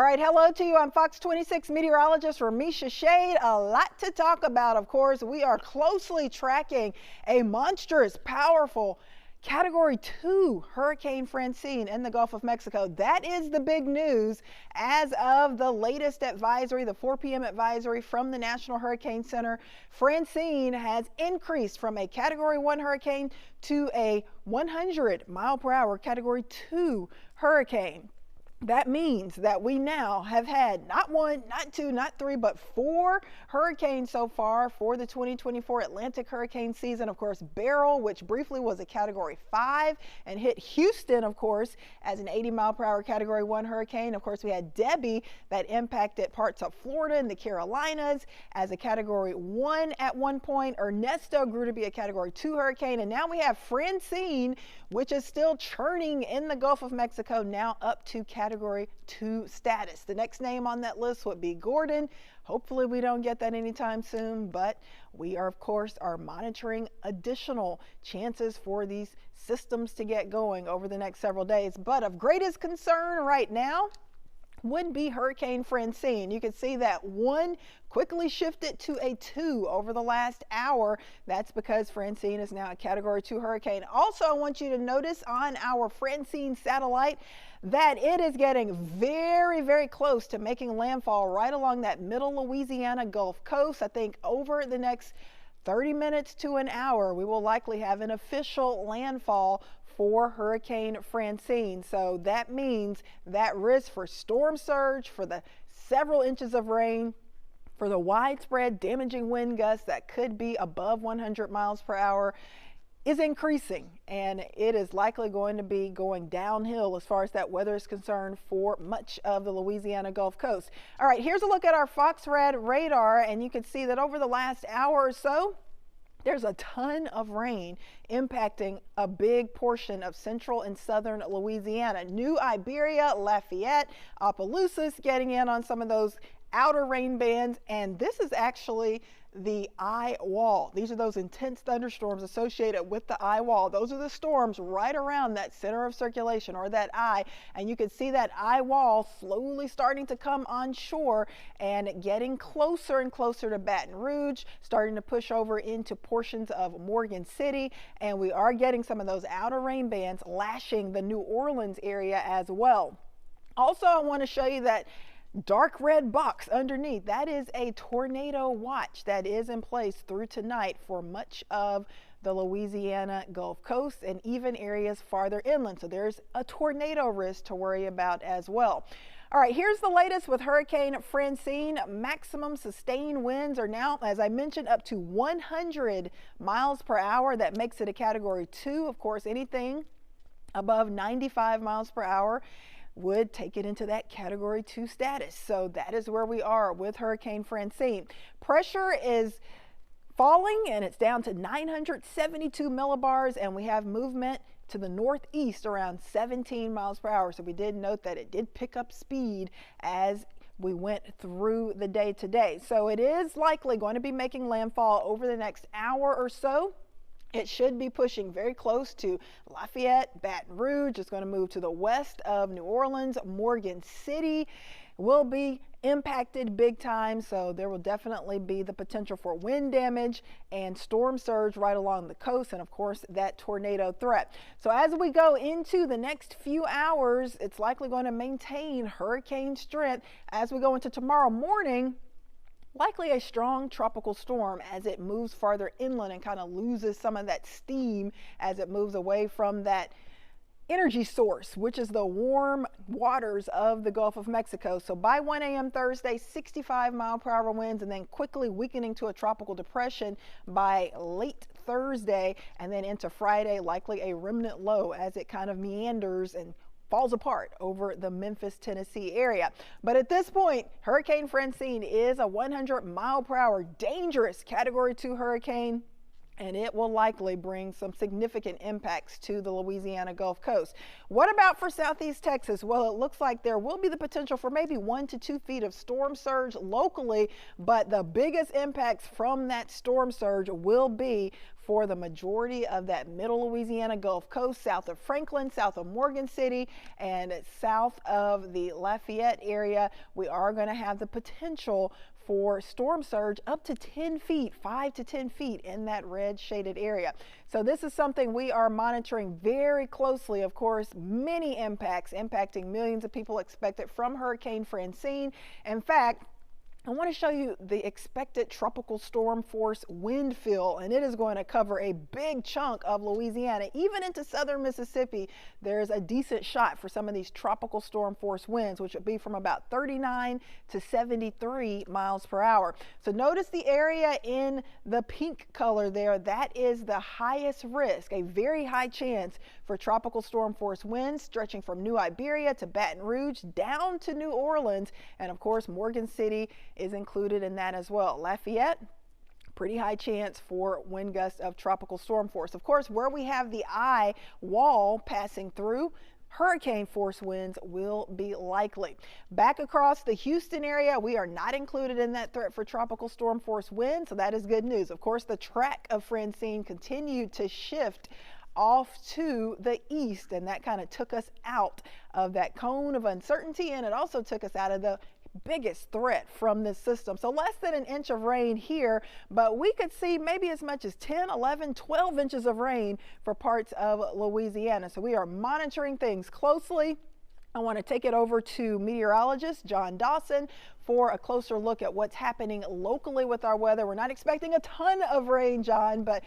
All right, hello to you. I'm Fox 26 meteorologist Remeisha Shade. A lot to talk about, of course. We are closely tracking a monstrous, powerful Category 2 Hurricane Francine in the Gulf of Mexico. That is the big news as of the latest advisory, the 4 p.m. advisory from the National Hurricane Center. Francine has increased from a Category 1 hurricane to a 100-mile-per-hour Category 2 hurricane. That means that we now have had not one, not two, not three, but 4 hurricanes so far for the 2024 Atlantic hurricane season. Of course, Beryl, which briefly was a Category 5 and hit Houston, of course, as an 80-mile-per-hour Category 1 hurricane. Of course, we had Debbie that impacted parts of Florida and the Carolinas as a Category 1 at one point. Ernesto grew to be a Category 2 hurricane. And now we have Francine, which is still churning in the Gulf of Mexico, now up to Category 2 status. The next name on that list would be Gordon. Hopefully we don't get that anytime soon, but we are, of course, monitoring additional chances for these systems to get going over the next several days. But of greatest concern right now would be Hurricane Francine. You can see that 1 quickly shifted to a 2 over the last hour. That's because Francine is now a Category 2 hurricane. Also, I want you to notice on our Francine satellite that it is getting very, very close to making landfall right along that middle Louisiana Gulf Coast. I think over the next 30 minutes to an hour, we will likely have an official landfall for Hurricane Francine. So that means that risk for storm surge, for the several inches of rain, for the widespread damaging wind gusts that could be above 100 miles per hour is increasing, and it is likely going to be going downhill as far as that weather is concerned for much of the Louisiana Gulf Coast. All right, here's a look at our FoxRad radar, and you can see that over the last hour or so, there's a ton of rain impacting a big portion of central and southern Louisiana. New Iberia, Lafayette, Opelousas getting in on some of those outer rain bands, and this is actually the eye wall. These are those intense thunderstorms associated with the eye wall. Those are the storms right around that center of circulation, or that eye, and you can see that eye wall slowly starting to come on shore and getting closer and closer to Baton Rouge, starting to push over into portions of Morgan City, and we are getting some of those outer rain bands lashing the New Orleans area as well. Also, I want to show you that dark red box underneath. That is a tornado watch that is in place through tonight for much of the Louisiana Gulf Coast and even areas farther inland. So there's a tornado risk to worry about as well. All right, here's the latest with Hurricane Francine. Maximum sustained winds are now, as I mentioned, up to 100 miles per hour. That makes it a Category 2. Of course, anything above 95 miles per hour would take it into that Category 2 status. So that is where we are with Hurricane Francine. Pressure is falling and it's down to 972 millibars, and we have movement to the northeast around 17 miles per hour. So we did note that it did pick up speed as we went through the day today. So it is likely going to be making landfall over the next hour or so. It should be pushing very close to Lafayette, Baton Rouge. It's going to move to the west of New Orleans. Morgan City will be impacted big time, so there will definitely be the potential for wind damage and storm surge right along the coast, and of course that tornado threat. So as we go into the next few hours, it's likely going to maintain hurricane strength. As we go into tomorrow morning, likely a strong tropical storm as it moves farther inland and kind of loses some of that steam as it moves away from that energy source, which is the warm waters of the Gulf of Mexico. So by 1 a.m. Thursday, 65 mile per hour winds, and then quickly weakening to a tropical depression by late Thursday, and then into Friday, likely a remnant low as it kind of meanders and falls apart over the Memphis, Tennessee area. But at this point, Hurricane Francine is a 100 mile per hour dangerous Category 2 hurricane. and it will likely bring some significant impacts to the Louisiana Gulf Coast. What about for southeast Texas? Well, it looks like there will be the potential for maybe 1 to 2 feet of storm surge locally, but the biggest impacts from that storm surge will be for the majority of that middle Louisiana Gulf Coast, south of Franklin, south of Morgan City, and south of the Lafayette area. We are going to have the potential for storm surge up to 10 feet, 5 to 10 feet in that red shaded area. So this is something we are monitoring very closely. Of course, many impacts impacting millions of people expected from Hurricane Francine. In fact, I want to show you the expected tropical storm force wind field, and it is going to cover a big chunk of Louisiana, even into southern Mississippi. There's a decent shot for some of these tropical storm force winds, which would be from about 39 to 73 miles per hour. So notice the area in the pink color there. That is the highest risk, a very high chance for tropical storm force winds stretching from New Iberia to Baton Rouge down to New Orleans, and of course Morgan City is included in that as well. Lafayette, pretty high chance for wind gusts of tropical storm force. Of course, where we have the eye wall passing through, hurricane force winds will be likely. Back across the Houston area, we are not included in that threat for tropical storm force winds, so that is good news. Of course, the track of Francine continued to shift off to the east, and that kind of took us out of that cone of uncertainty, and it also took us out of the biggest threat from this system. So less than an inch of rain here, but we could see maybe as much as 10, 11, 12 inches of rain for parts of Louisiana. So we are monitoring things closely. I want to take it over to meteorologist John Dawson for a closer look at what's happening locally with our weather. We're not expecting a ton of rain, John, but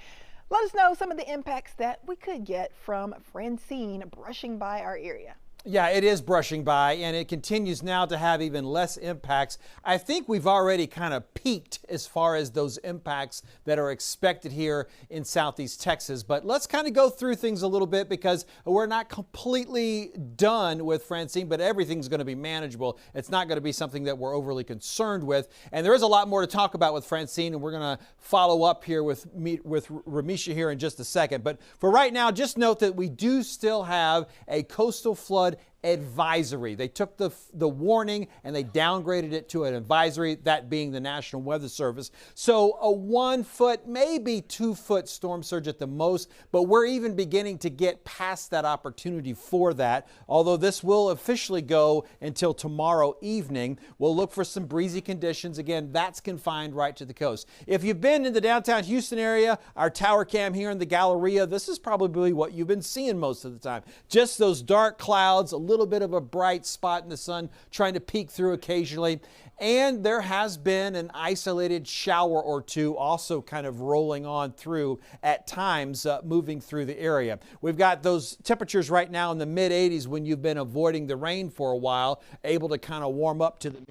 let us know some of the impacts that we could get from Francine brushing by our area. Yeah, it is brushing by, and it continues now to have even less impacts. I think we've already kind of peaked as far as those impacts that are expected here in southeast Texas. But let's kind of go through things a little bit, because we're not completely done with Francine, but everything's going to be manageable. It's not going to be something that we're overly concerned with. And there is a lot more to talk about with Francine, and we're going to follow up here with Remeisha here in just a second. But for right now, just note that we do still have a coastal flood advisory. They took the warning and they downgraded it to an advisory, that being the National Weather Service. So a 1 foot, maybe 2 foot storm surge at the most, but we're even beginning to get past that opportunity for that. Although this will officially go until tomorrow evening. We'll look for some breezy conditions. Again, that's confined right to the coast. If you've been in the downtown Houston area, our tower cam here in the Galleria, this is probably what you've been seeing most of the time. Just those dark clouds, a little bit of a bright spot in the sun trying to peek through occasionally. And there has been an isolated shower or two also kind of rolling on through at times, moving through the area. We've got those temperatures right now in the mid 80s when you've been avoiding the rain for a while, able to kind of warm up to the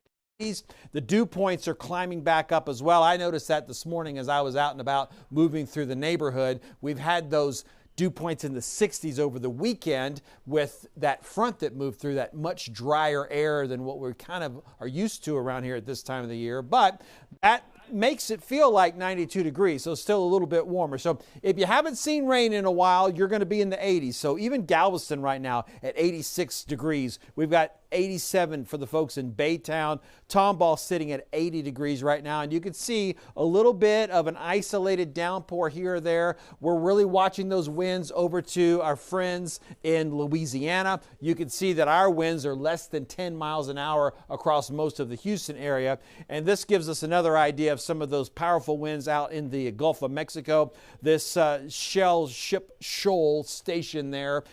The dew points are climbing back up as well. I noticed that this morning as I was out and about moving through the neighborhood. We've had those dew points in the 60s over the weekend with that front that moved through, that much drier air than what we kind of are used to around here at this time of the year. But that makes it feel like 92 degrees, so still a little bit warmer. So if you haven't seen rain in a while, you're going to be in the 80s. So even Galveston right now at 86 degrees. We've got 87 for the folks in Baytown. Tomball sitting at 80 degrees right now, and you can see a little bit of an isolated downpour here or there. We're really watching those winds over to our friends in Louisiana. You can see that our winds are less than 10 miles an hour across most of the Houston area, and this gives us another idea of some of those powerful winds out in the Gulf of Mexico. This Shell Ship Shoal station there,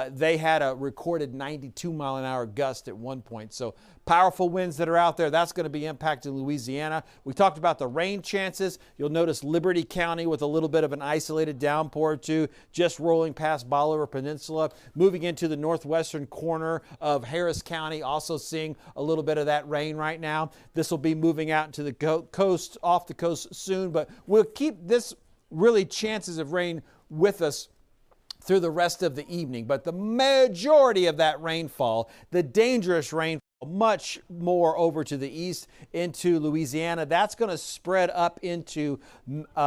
they had a recorded 92-mile-an-hour gust at one point. So powerful winds that are out there, that's going to be impacting Louisiana. We talked about the rain chances. You'll notice Liberty County with a little bit of an isolated downpour or two, just rolling past Bolivar Peninsula, moving into the northwestern corner of Harris County, also seeing a little bit of that rain right now. This will be moving out into the coast, off the coast soon, but we'll keep this really chances of rain with us through the rest of the evening. But the majority of that rainfall, the dangerous rainfall, much more over to the east into Louisiana. That's going to spread up into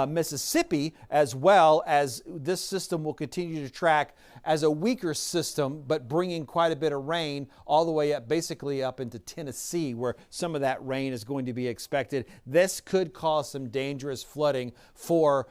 Mississippi, as well as this system will continue to track as a weaker system, but bringing quite a bit of rain all the way up, basically up into Tennessee, where some of that rain is going to be expected. This could cause some dangerous flooding for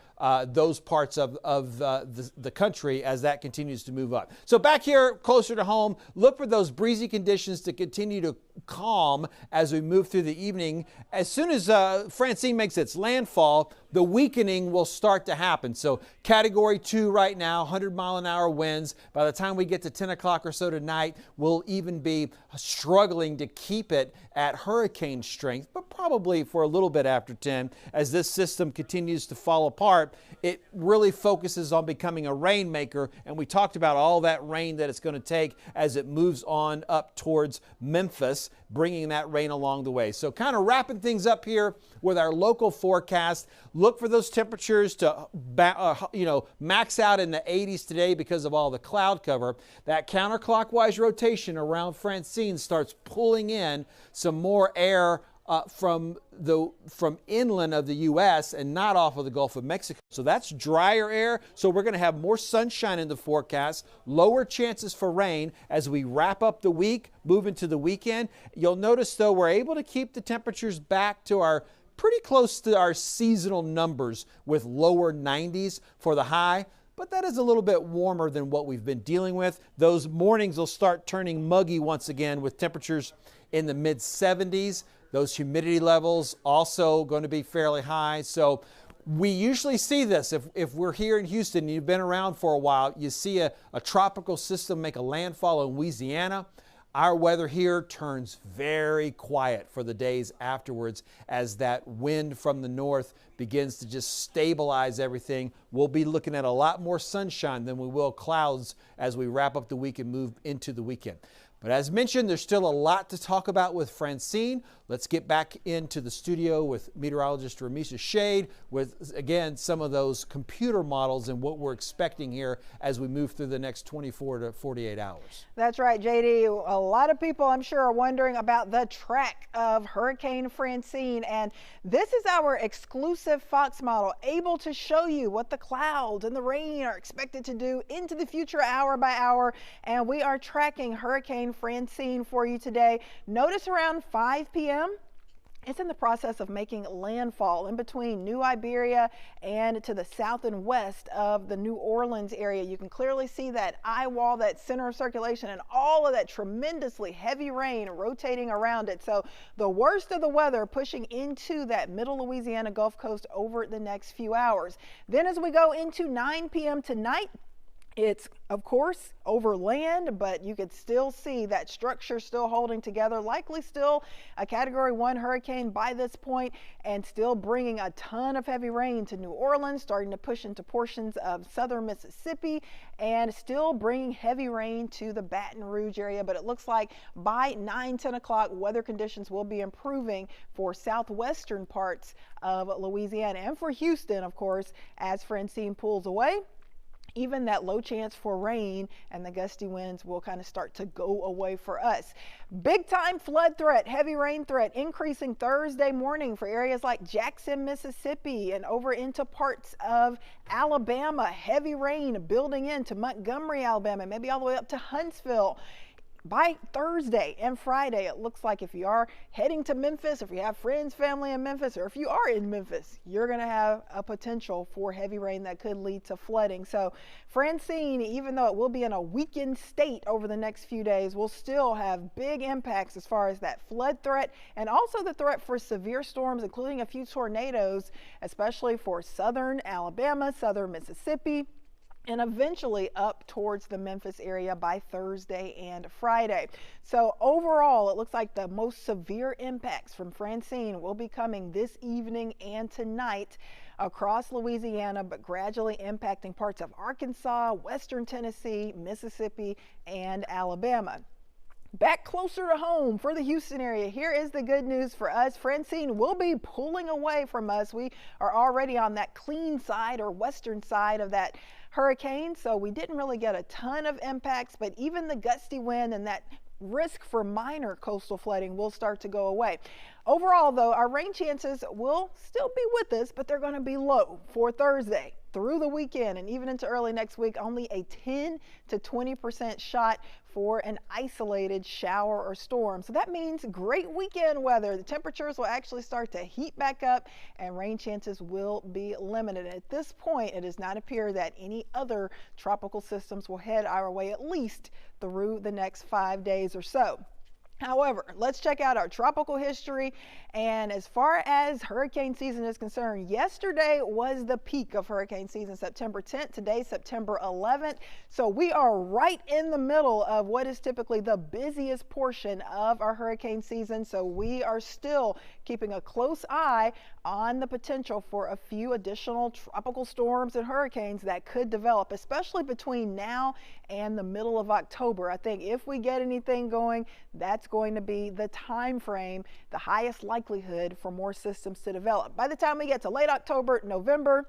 those parts of the country as that continues to move up. So back here closer to home, look for those breezy conditions to continue to calm as we move through the evening. As soon as Francine makes its landfall, the weakening will start to happen. So Category 2 right now, 100-mile-an-hour winds. By the time we get to 10 o'clock or so tonight, we'll even be struggling to keep it at hurricane strength, but probably for a little bit after 10. As this system continues to fall apart, it really focuses on becoming a rainmaker, and we talked about all that rain that it's going to take as it moves on up towards Memphis, bringing that rain along the way. So kind of wrapping things up here with our local forecast. Look for those temperatures to max out in the 80s today because of all the cloud cover. That counterclockwise rotation around Francine starts pulling in some more air from inland of the U.S. and not off of the Gulf of Mexico. So that's drier air. So we're going to have more sunshine in the forecast, lower chances for rain as we wrap up the week, move into the weekend. You'll notice, though, we're able to keep the temperatures back to our pretty close to our seasonal numbers with lower 90s for the high. But that is a little bit warmer than what we've been dealing with. Those mornings will start turning muggy once again with temperatures in the mid 70s. Those humidity levels also going to be fairly high. So we usually see this if we're here in Houston and you've been around for a while, you see a tropical system make a landfall in Louisiana. Our weather here turns very quiet for the days afterwards as that wind from the north begins to just stabilize everything. We'll be looking at a lot more sunshine than we will clouds as we wrap up the week and move into the weekend. But as mentioned, there's still a lot to talk about with Francine. Let's get back into the studio with meteorologist Remeisha Shade with, again, some of those computer models and what we're expecting here as we move through the next 24 to 48 hours. That's right, JD. A lot of people, I'm sure, are wondering about the track of Hurricane Francine. And this is our exclusive Fox model, able to show you what the clouds and the rain are expected to do into the future hour by hour. And we are tracking Hurricane Francine for you today. Notice around 5 p.m. it's in the process of making landfall in between New Iberia and to the south and west of the New Orleans area. You can clearly see that eye wall, that center of circulation, and all of that tremendously heavy rain rotating around it. So the worst of the weather pushing into that middle Louisiana Gulf Coast over the next few hours. Then as we go into 9 p.m. tonight, it's, of course, over land, but you could still see that structure still holding together, likely still a Category 1 hurricane by this point, and still bringing a ton of heavy rain to New Orleans, starting to push into portions of southern Mississippi, and still bringing heavy rain to the Baton Rouge area. But it looks like by 9-10 o'clock, weather conditions will be improving for southwestern parts of Louisiana and for Houston, of course, as Francine pulls away. Even that low chance for rain and the gusty winds will kind of start to go away for us. Big time flood threat, heavy rain threat increasing Thursday morning for areas like Jackson, Mississippi, and over into parts of Alabama. Heavy rain building into Montgomery, Alabama, maybe all the way up to Huntsville. By Thursday and Friday, it looks like if you are heading to Memphis, if you have friends, family in Memphis, or if you are in Memphis, you're going to have a potential for heavy rain that could lead to flooding. So Francine, even though it will be in a weakened state over the next few days, will still have big impacts as far as that flood threat and also the threat for severe storms, including a few tornadoes, especially for southern Alabama, southern Mississippi, and eventually up towards the Memphis area by Thursday and Friday. So overall, it looks like the most severe impacts from Francine will be coming this evening and tonight across Louisiana, but gradually impacting parts of Arkansas, western Tennessee, Mississippi, and Alabama. Back closer to home for the Houston area, here is the good news for us. Francine will be pulling away from us. We are already on that clean side or western side of that hurricane, so we didn't really get a ton of impacts, but even the gusty wind and that risk for minor coastal flooding will start to go away. Overall, though, our rain chances will still be with us, but they're going to be low for Thursday through the weekend and even into early next week. Only a 10 to 20% shot for an isolated shower or storm. So that means great weekend weather. The temperatures will actually start to heat back up and rain chances will be limited. At this point, it does not appear that any other tropical systems will head our way, at least through the next 5 days or so. However, let's check out our tropical history. And as far as hurricane season is concerned, yesterday was the peak of hurricane season, September 10th. Today, September 11th. So we are right in the middle of what is typically the busiest portion of our hurricane season. So we are still keeping a close eye on the potential for a few additional tropical storms and hurricanes that could develop, especially between now and the middle of October. I think if we get anything going, that's going to be the time frame, the highest likelihood for more systems to develop. By the time we get to late October, November,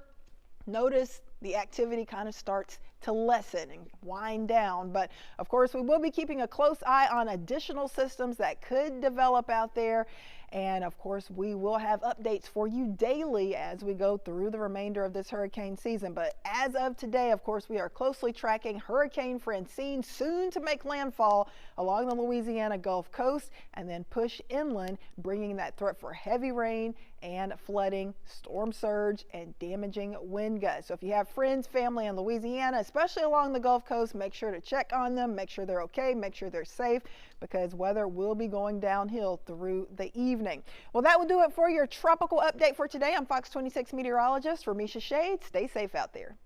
notice the activity kind of starts to lessen and wind down. But of course, we will be keeping a close eye on additional systems that could develop out there. And of course, we will have updates for you daily as we go through the remainder of this hurricane season. But as of today, of course, we are closely tracking Hurricane Francine, soon to make landfall along the Louisiana Gulf Coast and then push inland, bringing that threat for heavy rain and flooding, storm surge, and damaging wind gusts. So if you have friends, family in Louisiana, especially along the Gulf Coast, make sure to check on them, make sure they're okay, make sure they're safe, because weather will be going downhill through the evening. Well, that will do it for your tropical update for today. I'm Fox 26 meteorologist Remeisha Shade. Stay safe out there.